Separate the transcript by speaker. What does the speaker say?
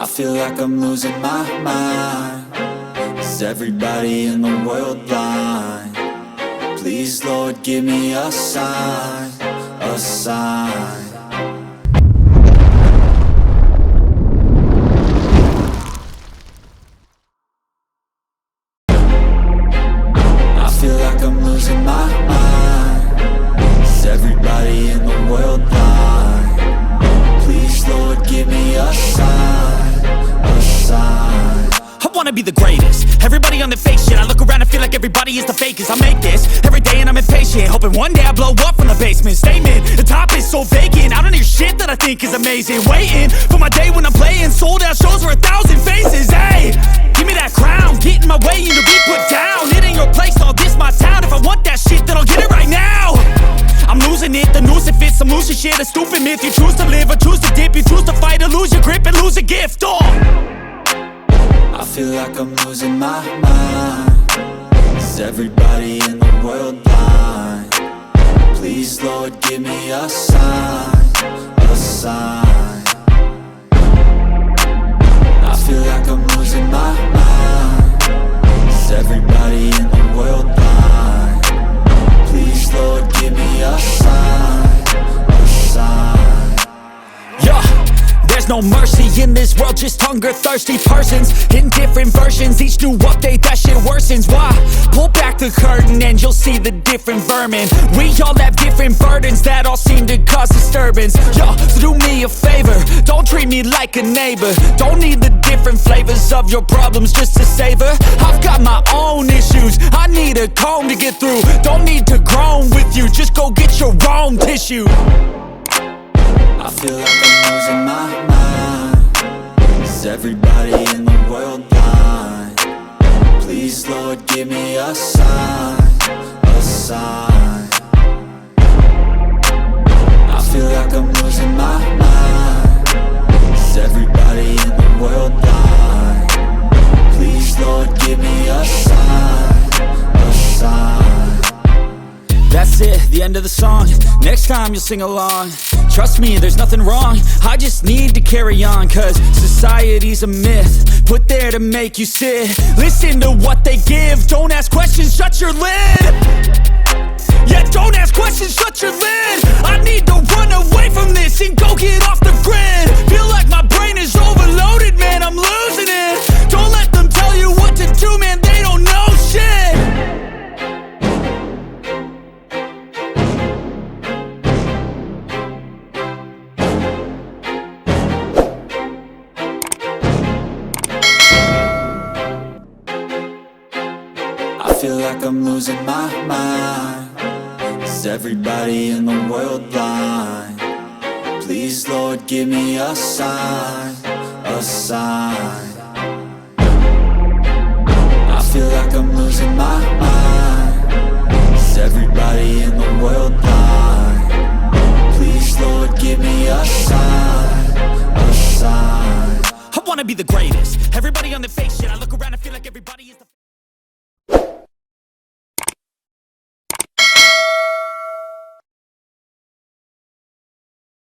Speaker 1: I feel like I'm losing my mind. Is everybody in the world blind? Please, Lord, give me a sign, a sign. I feel like I'm losing my mind. Is everybody in the world blind? Please, Lord, give me a sign, a sign.
Speaker 2: I wanna be the greatest. Everybody on the fake shit. I look around and feel like everybody is the fakest. I make this every day and I'm impatient, hoping one day I blow up from the basement. Statement, the top is so vacant. I don't hear shit that I think is amazing. Waiting for my day when I'm playing sold out shows for 1,000 faces. Hey, give me that crown, get in my way and you'll be put down. It ain't your place, all this my town. If I want that shit, then I'll get it right now. I'm losing it, the noose it fits. Some losing shit, a stupid myth. You choose to live or choose to dip. You choose to fight or lose your grip and lose a gift.
Speaker 1: I feel like I'm losing my mind. Is everybody in the world blind? Please, Lord, give me a sign, a sign. I feel like I'm losing my mind. Is everybody in the world blind? Please, Lord, give me a sign, a sign.
Speaker 2: Yeah. There's no mercy in this world, just hunger-thirsty persons in different versions. Each new update, that shit worsens. Why? Pull back the curtain and you'll see the different vermin. We all have different burdens that all seem to cause disturbance. Yo, so do me a favor, don't treat me like a neighbor. Don't need the different flavors of your problems just to savor. I've got my own issues, I need a comb to get through. Don't need to groan with you, just go get your own tissue.
Speaker 1: I feel like I'm losing my mind. Is everybody in the world blind? Please, Lord, give me a sign, a sign. I feel like I'm losing my mind. Is everybody in the world blind? Please, Lord, give me a sign, a sign.
Speaker 2: That's it, the end of the song. Next time you'll sing along. Trust me, there's nothing wrong. I just need to carry on, cause society's a myth put there to make you sit. Listen to what they give. Don't ask questions, shut your lid. Yeah, don't ask questions, shut your lid. I need to run away from this and go get off the grid. Feel like my brain is overloaded, man, I'm losing it. Don't let them tell you what to do, man, they don't know shit.
Speaker 1: I feel like I'm losing my mind. Is everybody in the world blind? Please, Lord, give me a sign, a sign. I feel like I'm losing my mind. Is everybody in the world blind? Please, Lord, give me a sign, a sign.
Speaker 2: I wanna be the greatest. Everybody on the fake shit. I look around and feel like everybody is the